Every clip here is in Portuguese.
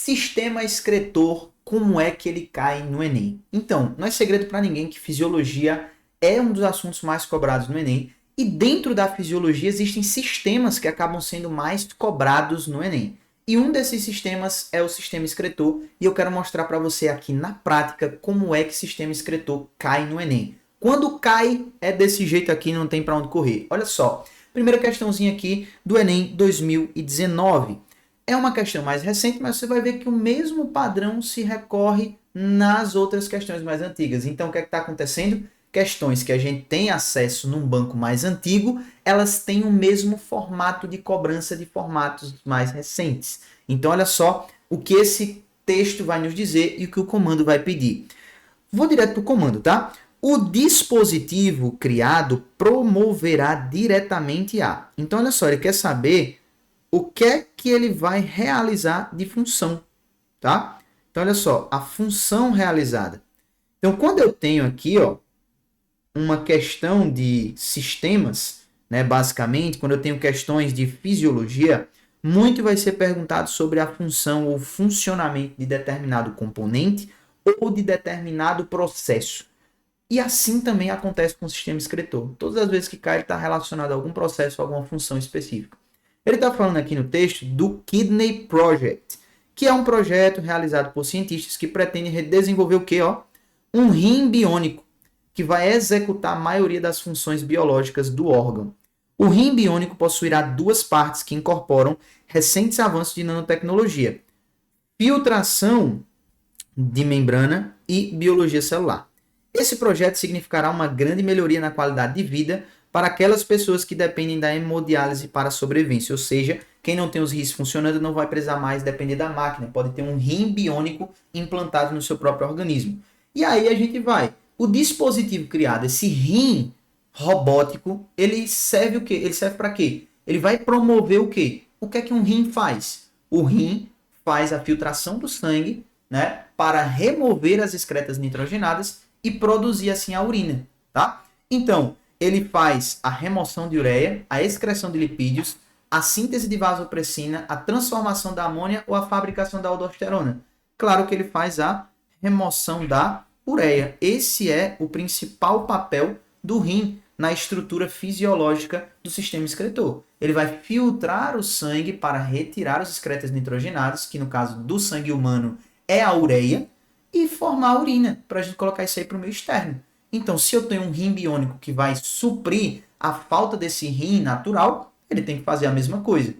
Sistema excretor, como é que ele cai no Enem? Então, não é segredo para ninguém que fisiologia é um dos assuntos mais cobrados no Enem. E dentro da fisiologia existem sistemas que acabam sendo mais cobrados no Enem. E um desses sistemas é o sistema excretor. E eu quero mostrar para você aqui na prática como é que o sistema excretor cai no Enem. Quando cai, é desse jeito aqui, não tem para onde correr. Olha só, primeira questãozinha aqui do Enem 2019. É uma questão mais recente, mas você vai ver que o mesmo padrão se recorre nas outras questões mais antigas. Então, o que é que está acontecendo? Questões que a gente tem acesso num banco mais antigo, elas têm o mesmo formato de cobrança de formatos mais recentes. Então, olha só o que esse texto vai nos dizer e o que o comando vai pedir. Vou direto para o comando, tá? O dispositivo criado promoverá diretamente a. Então, olha só, ele quer saber o que é que ele vai realizar de função, tá? Então, olha só, a função realizada. Então, quando eu tenho aqui, ó, uma questão de sistemas, né, basicamente, quando eu tenho questões de fisiologia, muito vai ser perguntado sobre a função ou funcionamento de determinado componente ou de determinado processo. E assim também acontece com o sistema excretor. Todas as vezes que cai, ele está relacionado a algum processo ou alguma função específica. Ele está falando aqui no texto do Kidney Project, que é um projeto realizado por cientistas que pretendem desenvolver o quê? Um rim biônico, que vai executar a maioria das funções biológicas do órgão. O rim biônico possuirá duas partes que incorporam recentes avanços de nanotecnologia: filtração de membrana e biologia celular. Esse projeto significará uma grande melhoria na qualidade de vida para aquelas pessoas que dependem da hemodiálise para a sobrevivência, ou seja, quem não tem os rins funcionando não vai precisar mais depender da máquina, pode ter um rim biônico implantado no seu próprio organismo. E aí a gente vai. O dispositivo criado, esse rim robótico, ele serve o quê? Ele serve para quê? Ele vai promover o quê? O que é que um rim faz? O rim faz a filtração do sangue, né, para remover as excretas nitrogenadas e produzir assim a urina, tá? Então, ele faz a remoção de ureia, a excreção de lipídios, a síntese de vasopressina, a transformação da amônia ou a fabricação da aldosterona. Claro que ele faz a remoção da ureia. Esse é o principal papel do rim na estrutura fisiológica do sistema excretor. Ele vai filtrar o sangue para retirar os excretas nitrogenados, que no caso do sangue humano é a ureia, e formar a urina, para a gente colocar isso aí para o meio externo. Então, se eu tenho um rim biônico que vai suprir a falta desse rim natural, ele tem que fazer a mesma coisa.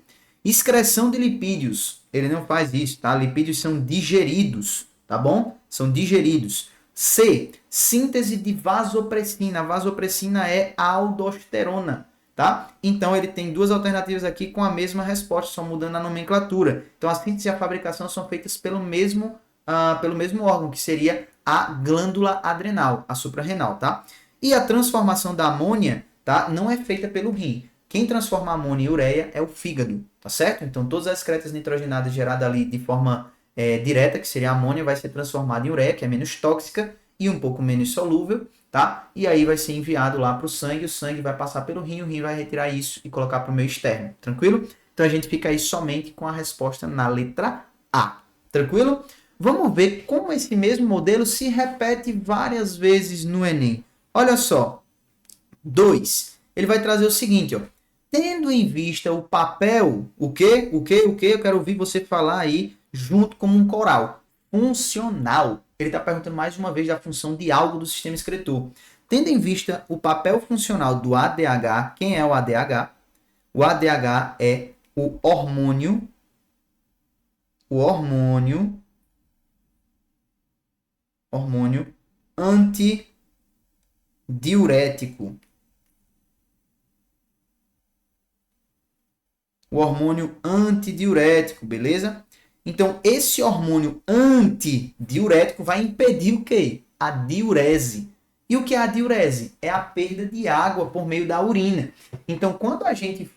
Excreção de lipídios, ele não faz isso, tá? Lipídios são digeridos, tá bom? São digeridos. C, síntese de vasopressina. A vasopressina é a aldosterona, tá? Então, ele tem duas alternativas aqui com a mesma resposta, só mudando a nomenclatura. Então, a síntese e a fabricação são feitas pelo mesmo órgão, que seria a glândula adrenal, a suprarrenal, tá? E a transformação da amônia, tá, não é feita pelo rim. Quem transforma a amônia em ureia é o fígado, tá certo? Então, todas as excretas nitrogenadas geradas ali de forma direta, que seria a amônia, vai ser transformada em ureia, que é menos tóxica e um pouco menos solúvel, tá? E aí vai ser enviado lá para o sangue vai passar pelo rim, o rim vai retirar isso e colocar para o meio externo, tranquilo? Então, a gente fica aí somente com a resposta na letra A, tranquilo? Vamos ver como esse mesmo modelo se repete várias vezes no Enem. Olha só. 2. Ele vai trazer o seguinte, ó. Tendo em vista o papel, o quê? Eu quero ouvir você falar aí junto como um coral. Funcional. Ele está perguntando mais uma vez da função de algo do sistema excretor. Tendo em vista o papel funcional do ADH, quem é o ADH? O ADH é o hormônio antidiurético. O hormônio antidiurético, beleza? Então, esse hormônio antidiurético vai impedir o quê? A diurese. E o que é a diurese? É a perda de água por meio da urina. Então, quando a gente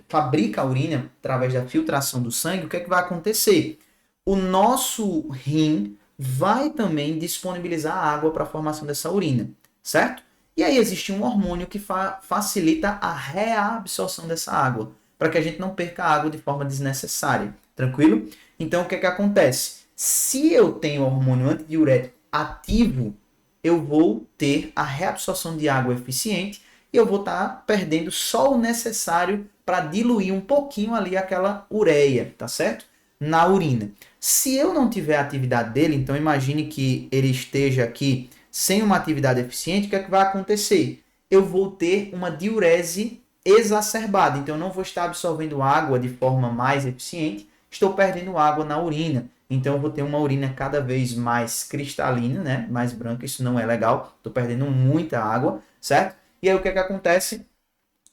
fabrica a urina através da filtração do sangue, o que é que vai acontecer? O nosso rim vai também disponibilizar água para a formação dessa urina, certo? E aí existe um hormônio que facilita a reabsorção dessa água, para que a gente não perca água de forma desnecessária, Tranquilo? Então, o que é que acontece? Se eu tenho hormônio antidiurético ativo, eu vou ter a reabsorção de água eficiente e eu vou estar perdendo só o necessário para diluir um pouquinho ali aquela ureia, tá certo? Na urina. Se eu não tiver a atividade dele, então imagine que ele esteja aqui sem uma atividade eficiente, o que é que vai acontecer? Eu vou ter uma diurese exacerbada, então eu não vou estar absorvendo água de forma mais eficiente, estou perdendo água na urina. Então eu vou ter uma urina cada vez mais cristalina, né? Mais branca, isso não é legal, estou perdendo muita água, certo? E aí o que é que acontece?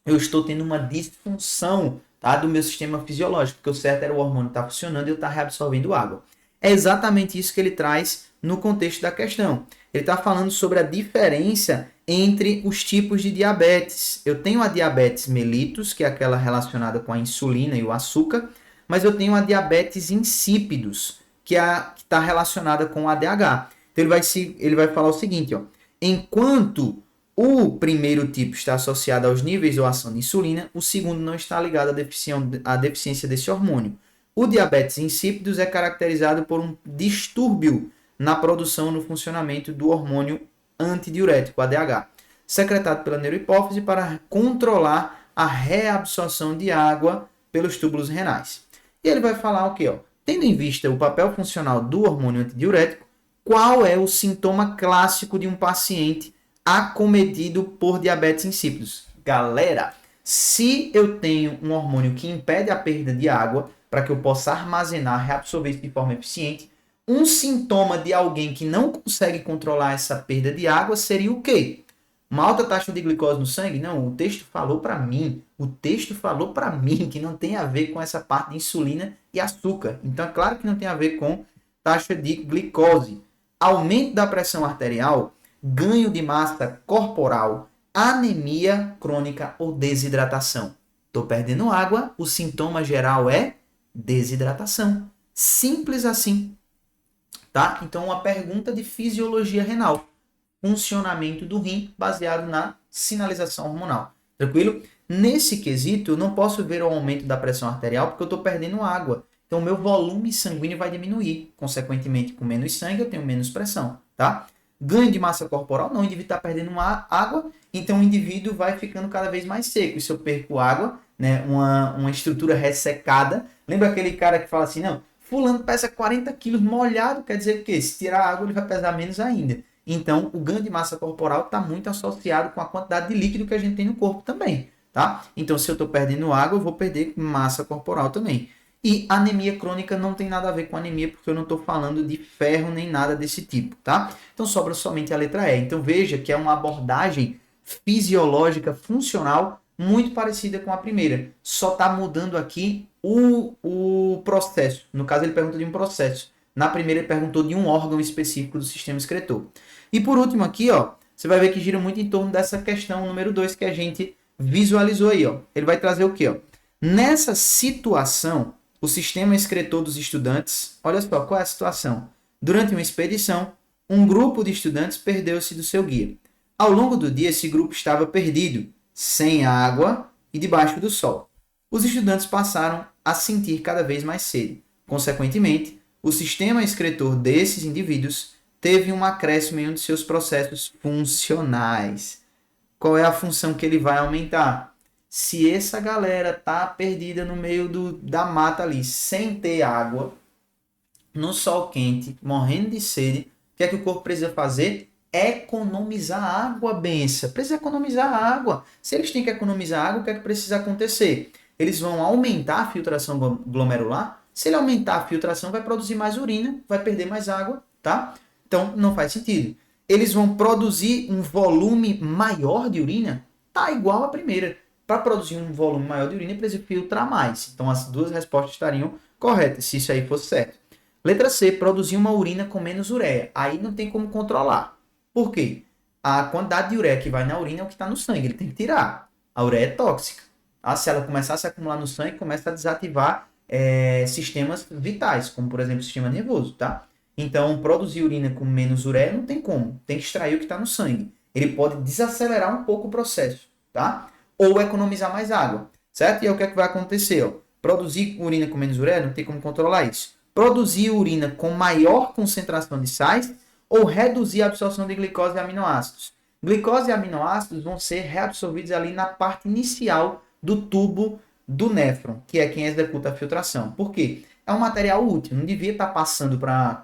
Eu estou tendo uma disfunção, tá, do meu sistema fisiológico, porque o certo era o hormônio estar funcionando e eu estar reabsorvendo água. É exatamente isso que ele traz no contexto da questão. Ele está falando sobre a diferença entre os tipos de diabetes. Eu tenho a diabetes mellitus, que é aquela relacionada com a insulina e o açúcar, mas eu tenho a diabetes insípidos, que está relacionada com o ADH. Então ele vai falar o seguinte, ó, enquanto o primeiro tipo está associado aos níveis de ação de insulina, o segundo não está ligado à deficiência desse hormônio. O diabetes insípidos é caracterizado por um distúrbio na produção e no funcionamento do hormônio antidiurético, ADH, secretado pela neurohipófise para controlar a reabsorção de água pelos túbulos renais. E ele vai falar o quê? Tendo em vista o papel funcional do hormônio antidiurético, qual é o sintoma clássico de um paciente acometido por diabetes insípidos? Galera, se eu tenho um hormônio que impede a perda de água para que eu possa armazenar, reabsorver isso de forma eficiente, um sintoma de alguém que não consegue controlar essa perda de água seria o quê? Uma alta taxa de glicose no sangue? Não, o texto falou para mim. O texto falou para mim que não tem a ver com essa parte de insulina e açúcar. Então, é claro que não tem a ver com taxa de glicose. Aumento da pressão arterial, ganho de massa corporal, anemia crônica ou desidratação. Estou perdendo água, o sintoma geral é desidratação. Simples assim. Tá? Então, uma pergunta de fisiologia renal. Funcionamento do rim baseado na sinalização hormonal. Tranquilo? Nesse quesito, eu não posso ver o aumento da pressão arterial porque eu estou perdendo água. Então, o meu volume sanguíneo vai diminuir. Consequentemente, com menos sangue, eu tenho menos pressão. Tá? Ganho de massa corporal, não, o indivíduo está perdendo água, então o indivíduo vai ficando cada vez mais seco. E se eu perco água, né, uma estrutura ressecada, lembra aquele cara que fala assim, não, fulano pesa 40 quilos molhado, quer dizer que se tirar água ele vai pesar menos ainda. Então, o ganho de massa corporal está muito associado com a quantidade de líquido que a gente tem no corpo também, tá? Então, se eu estou perdendo água, eu vou perder massa corporal também. E anemia crônica não tem nada a ver com anemia, porque eu não estou falando de ferro nem nada desse tipo, tá? Então, sobra somente a letra E. Então, veja que é uma abordagem fisiológica, funcional, muito parecida com a primeira. Só está mudando aqui o processo. No caso, ele pergunta de um processo. Na primeira, ele perguntou de um órgão específico do sistema excretor. E por último aqui, ó, você vai ver que gira muito em torno dessa questão número 2 que a gente visualizou aí. Ó. Ele vai trazer o quê? Ó? Nessa situação, o sistema excretor dos estudantes, olha só, qual é a situação? Durante uma expedição, um grupo de estudantes perdeu-se do seu guia. Ao longo do dia, esse grupo estava perdido, sem água e debaixo do sol. Os estudantes passaram a sentir cada vez mais sede. Consequentemente, o sistema excretor desses indivíduos teve um acréscimo em um de seus processos funcionais. Qual é a função que ele vai aumentar? Se essa galera tá perdida no meio da mata ali, sem ter água, no sol quente, morrendo de sede, o que é que o corpo precisa fazer? Economizar água, benção. Precisa economizar água. Se eles têm que economizar água, o que é que precisa acontecer? Eles vão aumentar a filtração glomerular. Se ele aumentar a filtração, vai produzir mais urina, vai perder mais água, tá? Então, não faz sentido. Eles vão produzir um volume maior de urina? Tá igual à primeira. Para produzir um volume maior de urina, precisa filtrar mais. Então, as duas respostas estariam corretas, se isso aí fosse certo. Letra C, produzir uma urina com menos ureia. Aí não tem como controlar. Por quê? A quantidade de ureia que vai na urina é o que está no sangue. Ele tem que tirar. A ureia é tóxica. Se ela começar a se acumular no sangue, começa a desativar sistemas vitais, como, por exemplo, o sistema nervoso, tá? Então, produzir urina com menos ureia não tem como. Tem que extrair o que está no sangue. Ele pode desacelerar um pouco o processo, tá? Ou economizar mais água, certo? E aí o que é que vai acontecer? Ó? Produzir urina com menos ureia, não tem como controlar isso. Produzir urina com maior concentração de sais ou reduzir a absorção de glicose e aminoácidos. Glicose e aminoácidos vão ser reabsorvidos ali na parte inicial do tubo do néfron, que é quem executa a filtração. Por quê? É um material útil, não devia estar passando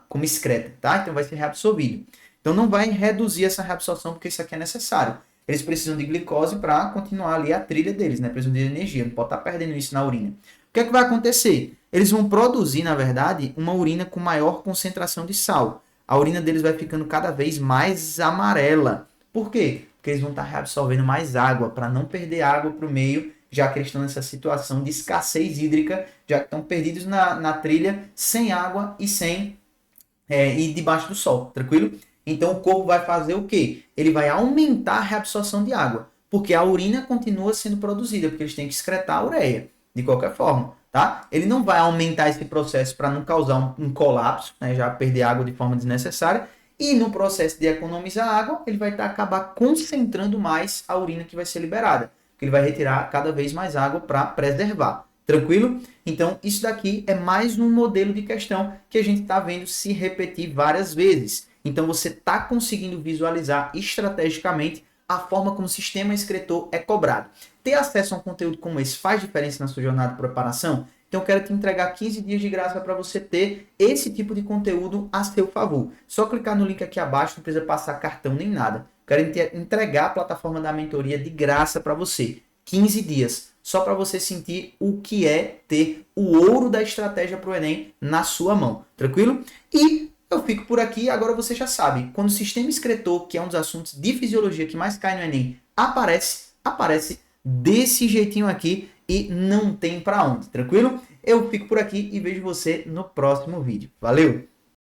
como excreta, tá? Então vai ser reabsorvido. Então não vai reduzir essa reabsorção porque isso aqui é necessário. Eles precisam de glicose para continuar ali a trilha deles, né? Precisam de energia, não pode estar perdendo isso na urina. O que é que vai acontecer? Eles vão produzir, na verdade, uma urina com maior concentração de sal. A urina deles vai ficando cada vez mais amarela. Por quê? Porque eles vão estar reabsorvendo mais água, para não perder água para o meio, já que eles estão nessa situação de escassez hídrica, já que estão perdidos na trilha, sem água e debaixo do sol, tranquilo? Então o corpo vai fazer o quê? Ele vai aumentar a reabsorção de água, porque a urina continua sendo produzida, porque eles têm que excretar a ureia, de qualquer forma, tá? Ele não vai aumentar esse processo para não causar um colapso, né? Já perder água de forma desnecessária, e no processo de economizar água, ele vai acabar concentrando mais a urina que vai ser liberada, porque ele vai retirar cada vez mais água para preservar. Tranquilo? Então, isso daqui é mais um modelo de questão que a gente está vendo se repetir várias vezes. Então, você está conseguindo visualizar estrategicamente a forma como o sistema excretor é cobrado. Ter acesso a um conteúdo como esse faz diferença na sua jornada de preparação? Então, eu quero te entregar 15 dias de graça para você ter esse tipo de conteúdo a seu favor. Só clicar no link aqui abaixo, não precisa passar cartão nem nada. Quero entregar a plataforma da mentoria de graça para você. 15 dias. Só para você sentir o que é ter o ouro da estratégia para o Enem na sua mão. Tranquilo? E eu fico por aqui. Agora você já sabe. Quando o sistema excretor, que é um dos assuntos de fisiologia que mais cai no Enem, aparece desse jeitinho aqui e não tem para onde. Tranquilo? Eu fico por aqui e vejo você no próximo vídeo. Valeu!